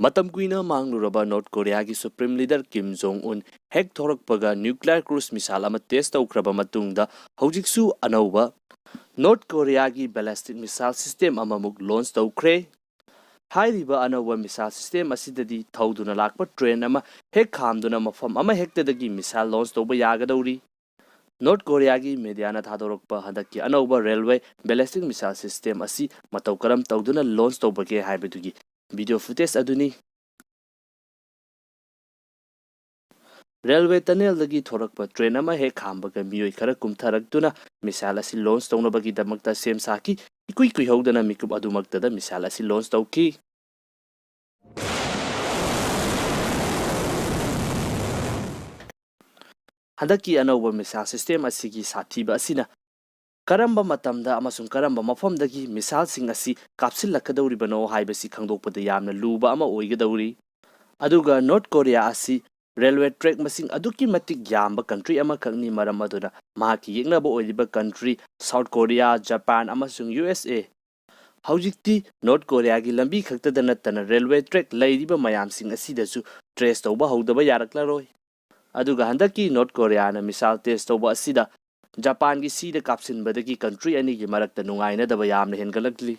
Matam kuina mangluraba North Korea gi Supreme Leader Kim Jong-un hek thorakpaga nuclear cruise missile ama test tawkraba matungda hojiksu Anouba North Korea gi ballistic missile system amamuk launch tawkre. Hairiba Anouba missile system asidadi thauduna lakpa train ama hek khamduna mafam ama hektadagi missile launch tawba yagadawri. North Korea gi media na thadorokpa hadaki Anouba railway ballistic missile system asi matau karam tawduna launch tawbage haibadugi video footage aduni. Railway tunnel lagi thorakpa train ama hek khambaga miyoi khara kumtharakduna missile asi launch tawnabagi damakta sem saki ikui hodana mikup adumaktada missile asi launch tawki. Hadaki Anouba missile system asigi sathiba asina karamba matamda amasung karamba mafamdagi missile sing asi kapsillakadawribano haibasi khangdokpada yamna luba ama oigadawri. Aduga North Korea asi railway track masing aduki matik yamba country ama khangni maram aduna mahaki yengnaba oiliba country South Korea, Japan amasung USA. Haujikti North Korea gi lambi khaktada nattana railway track lairiba mayamsing asidasu trace tawba hodaba yaraklaroi. Aduga handaki North Korea na missile test tawba asida Japan gi sida kapsinbadagi country ani gi marakta nungaina daba yamna hengalagli.